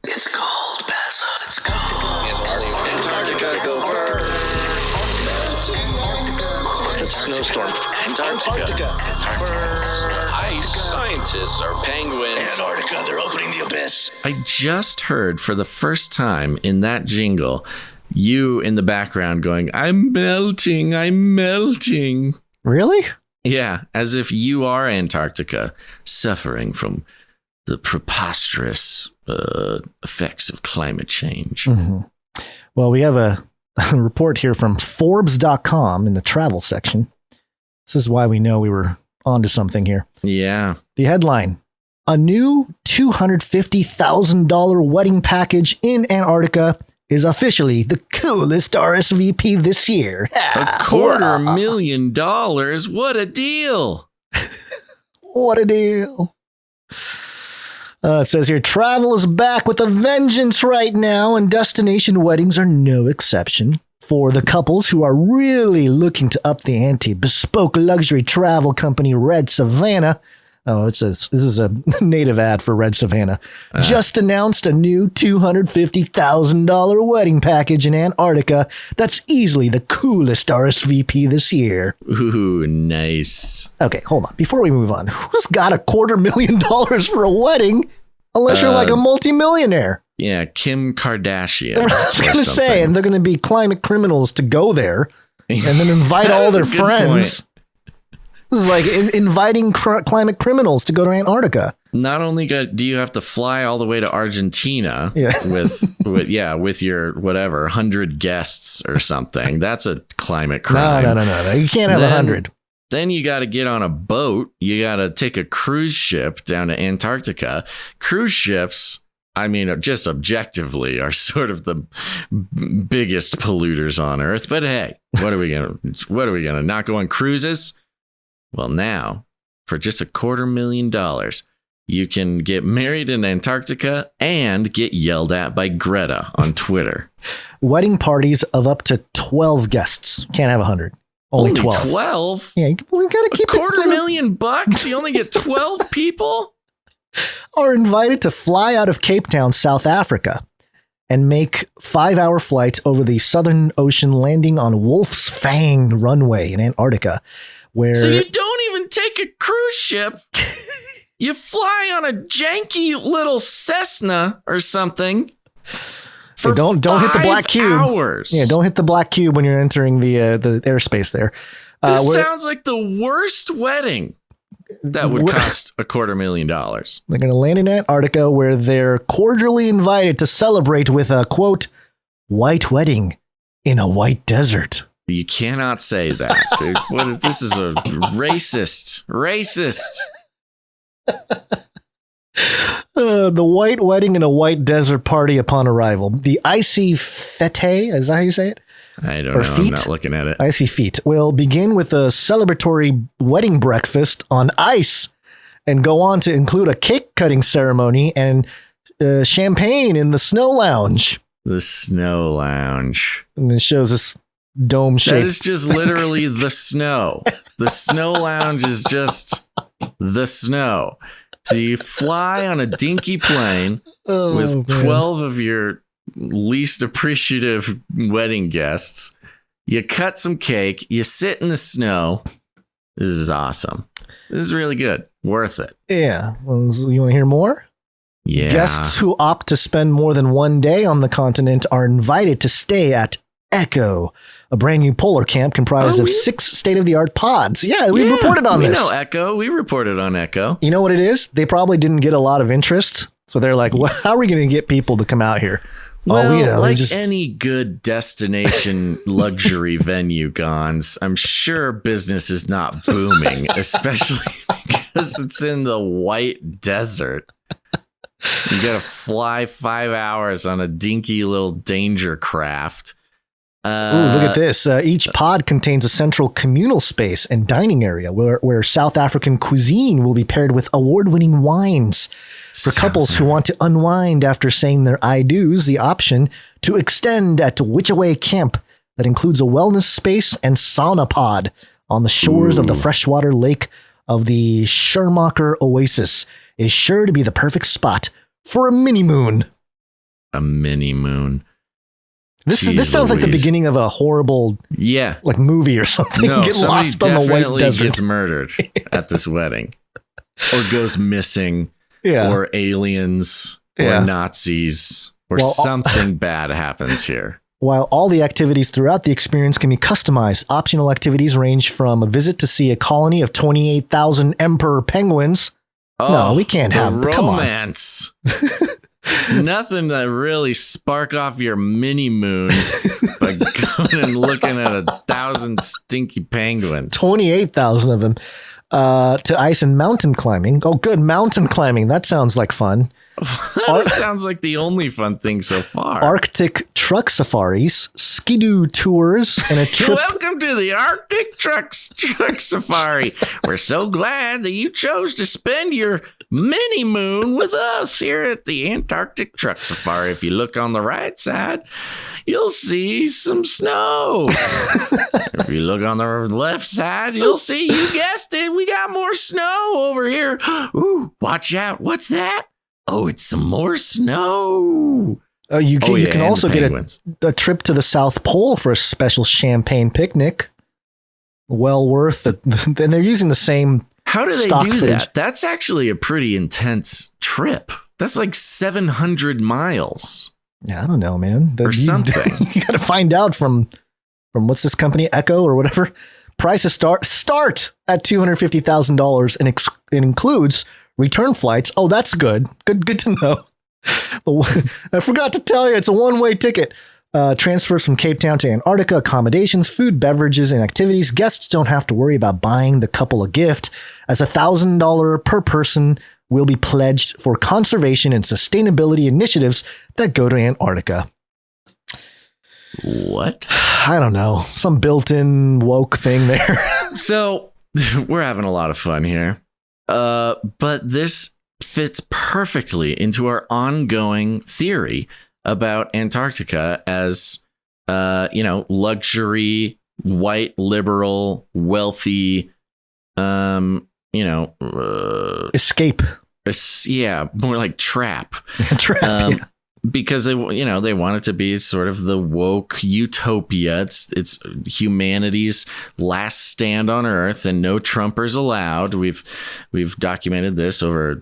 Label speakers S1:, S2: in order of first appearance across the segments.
S1: It's cold, Basil. It's cold. Antarctica, go first. Snowstorm. Antarctica. Ice. Scientists are penguins. Antarctica, they're opening the abyss.
S2: I just heard for the first time in that jingle, you in the background going, I'm melting, I'm melting.
S3: Really?
S2: Yeah, as if you are Antarctica, suffering from the preposterous effects of climate change.
S3: Mm-hmm. Well, we have a report here from Forbes.com in the travel section. This is why we know we were onto something here.
S2: Yeah.
S3: The headline, a new $250,000 wedding package in Antarctica is officially the coolest RSVP this year.
S2: $250,000. What a deal.
S3: What a deal. It says here, travel is back with a vengeance right now, and destination weddings are no exception. For the couples who are really looking to up the ante, bespoke luxury travel company Red Savannah, this is a native ad for Red Savannah, just announced a new $250,000 wedding package in Antarctica that's easily the coolest RSVP this year.
S2: Ooh, nice.
S3: Okay, hold on. Before we move on, who's got $250,000 for a wedding unless you're like a multimillionaire?
S2: Yeah, Kim Kardashian.
S3: I was going to say, and they're going to be climate criminals to go there and then invite all their friends. Point. This is like inviting climate criminals to go to Antarctica.
S2: Not only do you have to fly all the way to Argentina with your whatever 100 guests or something. That's a climate crime.
S3: No. You can't have 100.
S2: Then you got to get on a boat. You got to take a cruise ship down to Antarctica. Cruise ships, I mean, just objectively are sort of the biggest polluters on Earth. But hey, what are we gonna not go on cruises? Well, now for just $250,000, you can get married in Antarctica and get yelled at by Greta on Twitter.
S3: Wedding parties of up to 12 guests. Can't have 100. Only 12.
S2: 12?
S3: Yeah, you gotta keep
S2: $250,000. You only get 12 people.
S3: Are invited to fly out of Cape Town, South Africa, and make 5-hour flights over the Southern Ocean, landing on Wolf's Fang runway in Antarctica, where
S2: so you don't even take a cruise ship. You fly on a janky little Cessna or something.
S3: For don't hit the black cube.
S2: Hours.
S3: Yeah, don't hit the black cube when you're entering the airspace there.
S2: This sounds like the worst wedding. That would cost $250,000.
S3: They're going to land in Antarctica, where they're cordially invited to celebrate with a, quote, white wedding in a white desert.
S2: You cannot say that. This is a racist.
S3: The white wedding in a white desert party upon arrival. The icy fete, is that how you say it?
S2: I don't know. Feet? I'm not looking at it.
S3: Icy feet will begin with a celebratory wedding breakfast on ice and go on to include a cake cutting ceremony and champagne in the snow lounge.
S2: The snow lounge.
S3: And it shows us dome shape.
S2: That is just literally the snow. The snow lounge is just the snow. So you fly on a dinky plane with 12 of your least appreciative wedding guests. You cut some cake. You sit in the snow. This is awesome. This is really good. Worth it.
S3: Yeah. Well, you want to hear more?
S2: Yeah.
S3: Guests who opt to spend more than one day on the continent are invited to stay at Echo, a brand new polar camp comprised of 6 state-of-the-art pods. Yeah, we reported on this.
S2: We know Echo. We reported on Echo.
S3: You know what it is? They probably didn't get a lot of interest. So they're like, well, how are we going to get people to come out here?
S2: Well, like any good destination luxury venue, Gons, I'm sure business is not booming, especially because it's in the white desert. You got to fly 5 hours on a dinky little danger craft.
S3: Ooh, look at this. Each pod contains a central communal space and dining area where South African cuisine will be paired with award-winning wines. For couples who want to unwind after saying their I do's, the option to extend at Witchaway Camp that includes a wellness space and sauna pod on the shores of the freshwater lake of the Schermacher Oasis is sure to be the perfect spot for a mini moon.
S2: a mini moon.
S3: This sounds like the beginning of a horrible like movie or something.
S2: No,
S3: Get
S2: somebody
S3: lost on the white
S2: definitely
S3: desert.
S2: gets murdered at this wedding, or goes missing,
S3: Yeah.
S2: or aliens,
S3: Yeah.
S2: or Nazis, or something bad happens here.
S3: While all the activities throughout the experience can be customized, optional activities range from a visit to see a colony of 28,000 emperor penguins. No, we can't have
S2: the
S3: come on.
S2: romance. Nothing that really spark off your mini moon by going and looking at 1,000 stinky penguins.
S3: 28,000 of them. To ice and mountain climbing. Oh, good. Mountain climbing. That sounds like fun.
S2: That sounds like the only fun thing so far.
S3: Arctic truck safaris, skidoo tours, and a trip.
S2: Welcome to the Arctic truck safari. We're so glad that you chose to spend your mini moon with us here at the Antarctic truck safari. If you look on the right side, you'll see some snow. If you look on the left side, you'll see, you guessed it, we got more snow over here. Ooh, watch out. What's that? Oh, it's some more snow.
S3: You can also get a trip to the South Pole for a special champagne picnic. Well worth it. And they're using the same
S2: How do they
S3: stock
S2: do
S3: footage.
S2: that? That's actually a pretty intense trip. That's like 700 miles.
S3: Yeah, I don't know, man.
S2: Or something.
S3: You got to find out from what's this company, Echo or whatever. Prices start at $250,000 and it includes return flights. Oh, that's good. Good to know. I forgot to tell you, it's a one-way ticket. Transfers from Cape Town to Antarctica, accommodations, food, beverages, and activities. Guests don't have to worry about buying the couple a gift, as $1,000 per person will be pledged for conservation and sustainability initiatives that go to Antarctica.
S2: What?
S3: I don't know. Some built-in woke thing there.
S2: So we're having a lot of fun here. But this fits perfectly into our ongoing theory about Antarctica as, luxury, white, liberal, wealthy,
S3: Escape.
S2: More like trap.
S3: Trap, yeah.
S2: Because they want it to be sort of the woke utopia. It's humanity's last stand on Earth, and no Trumpers allowed. We've documented this over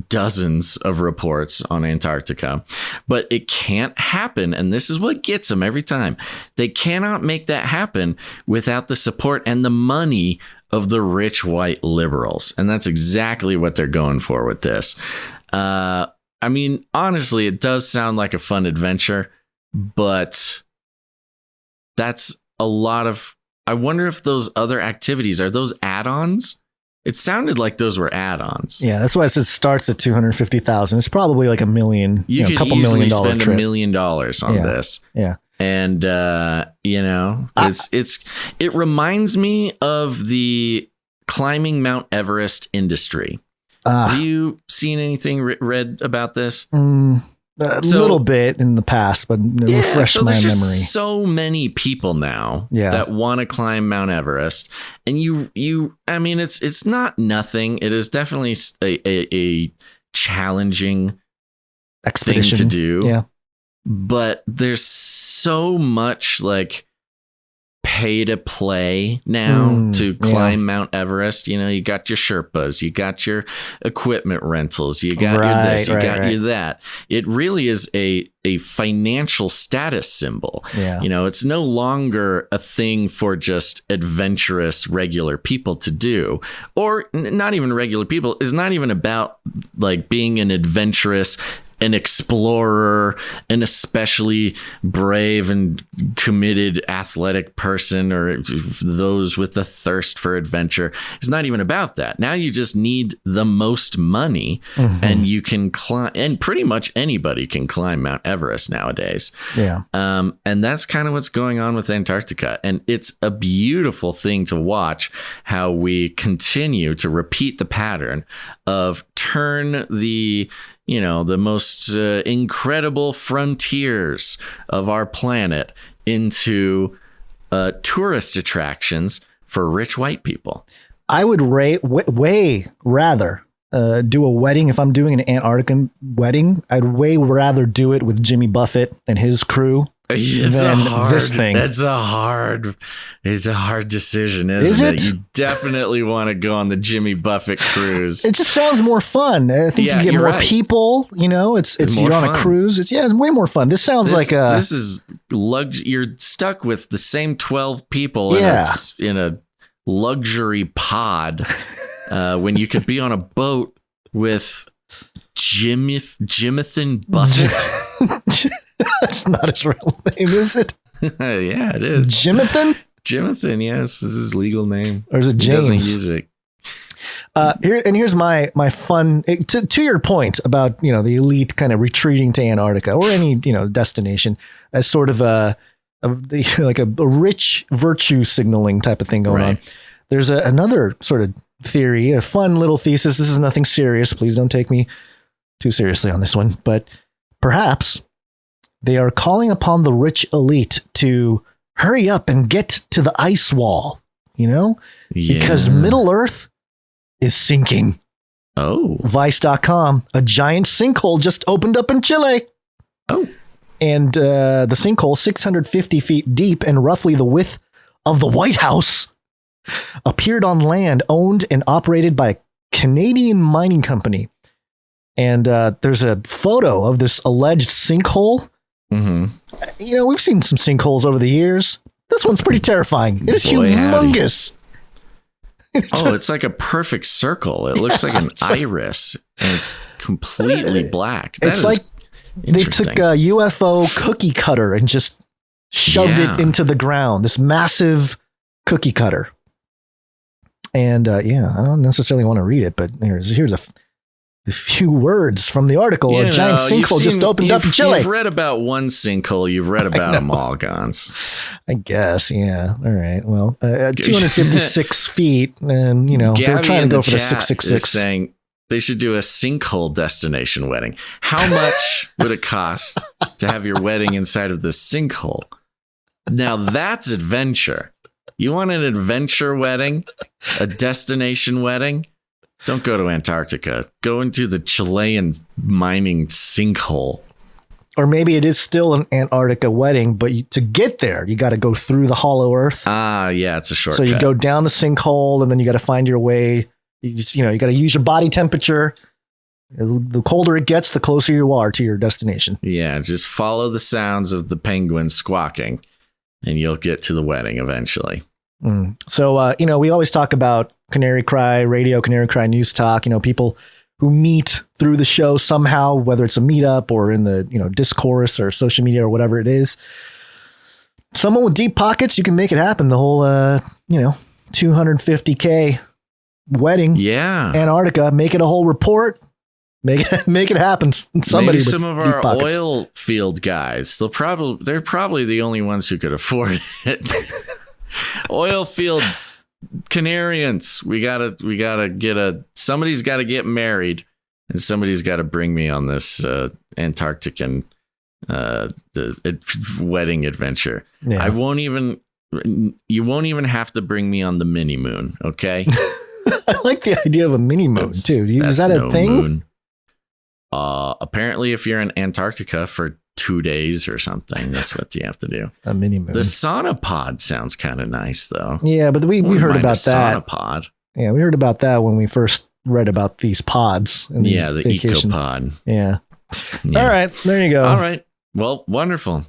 S2: dozens of reports on Antarctica, but it can't happen. And this is what gets them every time. They cannot make that happen without the support and the money of the rich white liberals, and that's exactly what they're going for with this. I mean, honestly, it does sound like a fun adventure, but that's a lot of... I wonder if those other activities, are those add-ons? It sounded like those were add-ons.
S3: Yeah, that's why it says starts at $250,000. It's probably like $1 million.
S2: You could
S3: couple
S2: easily
S3: $1 million
S2: spend
S3: trip.
S2: $1 million on this.
S3: Yeah.
S2: And, it reminds me of the climbing Mount Everest industry. Have you seen anything read about this?
S3: A little bit in the past, but refresh my memory.
S2: Just so many people now that want to climb Mount Everest, and I mean, it's not nothing. It is definitely a challenging
S3: expedition
S2: thing to do.
S3: Yeah,
S2: but there's so much like pay to play now to climb Mount Everest. You got your Sherpas, you got your equipment rentals, you got your this, you got your that. It really is a financial status symbol.
S3: Yeah.
S2: It's no longer a thing for just adventurous regular people to do, or not even regular people. It's not even about like being an adventurous, an explorer, an especially brave and committed athletic person, or those with the thirst for adventure. It's not even about that. Now you just need the most money, and you can climb, and pretty much anybody can climb Mount Everest nowadays.
S3: Yeah.
S2: And that's kind of what's going on with Antarctica. And it's a beautiful thing to watch how we continue to repeat the pattern of turn the most incredible frontiers of our planet into tourist attractions for rich white people.
S3: I would way rather do a wedding, if I'm doing an Antarctica wedding, I'd way rather do it with Jimmy Buffett and his crew than this thing.
S2: It's a hard decision, isn't it? You definitely want to go on the Jimmy Buffett cruise.
S3: It just sounds more fun. I think you get more people. You know, it's you're on a cruise. It's way more fun. This sounds this is
S2: you're stuck with the same 12 people in a luxury pod when you could be on a boat with Jimathan Buffett.
S3: That's not his real name, is it?
S2: Yeah, it is.
S3: Jimathan?
S2: Jimathan, yes, is his legal name.
S3: Or is it James?
S2: He doesn't use it.
S3: Here's my fun to your point about, the elite kind of retreating to Antarctica or any, destination as sort of like a rich virtue signaling type of thing going on. There's another sort of theory, a fun little thesis. This is nothing serious. Please don't take me too seriously on this one, but perhaps they are calling upon the rich elite to hurry up and get to the ice wall, because Middle Earth is sinking.
S2: Oh.
S3: Vice.com, a giant sinkhole just opened up in Chile.
S2: Oh.
S3: And the sinkhole, 650 feet deep and roughly the width of the White House, appeared on land owned and operated by a Canadian mining company. And there's a photo of this alleged sinkhole.
S2: Mm-hmm.
S3: We've seen some sinkholes over the years. This one's pretty terrifying. It is humongous.
S2: It's like a perfect circle. It looks like an iris, and it's completely black.
S3: It's like they took a UFO cookie cutter and just shoved it into the ground. This massive cookie cutter. And I don't necessarily want to read it, but here's a few words from the article. A giant sinkhole just opened up in Chile.
S2: You've read about one sinkhole. You've read about them all, Gons.
S3: I guess, yeah. All right. Well, 256 feet, and they're trying to go for the 666.
S2: Saying they should do a sinkhole destination wedding. How much would it cost to have your wedding inside of this sinkhole? Now that's adventure. You want an adventure wedding, a destination wedding? Don't go to Antarctica. Go into the Chilean mining sinkhole.
S3: Or maybe it is still an Antarctica wedding, but to get there, you got to go through the hollow earth.
S2: Yeah, it's a shortcut.
S3: So you go down the sinkhole, and then you got to find your way. You got to use your body temperature. The colder it gets, the closer you are to your destination.
S2: Yeah, just follow the sounds of the penguins squawking, and you'll get to the wedding eventually.
S3: So, we always talk about Canary Cry Radio, Canary Cry NewsTalk, people who meet through the show somehow, whether it's a meetup or in the, discourse or social media or whatever it is. Someone with deep pockets, you can make it happen. The whole, $250K wedding.
S2: Yeah.
S3: Antarctica, make it a whole report. Make it happen. Somebody,
S2: maybe some of our oil field guys, they're probably the only ones who could afford it. Oil field Canarians, we gotta get somebody's got to get married, and somebody's got to bring me on this Antarctican wedding adventure. Yeah. You won't even have to bring me on the mini moon. Okay.
S3: I like the idea of a mini moon too. Is that a thing? Moon.
S2: Apparently, if you're in Antarctica for 2 days or something, that's what you have to do.
S3: A mini moon.
S2: The sauna pod sounds kind of nice, though.
S3: Yeah, but we heard about that.
S2: Sauna pod.
S3: Yeah, we heard about that when we first read about these pods. And
S2: the eco pod.
S3: Yeah. All right, there you go.
S2: All right. Well, wonderful.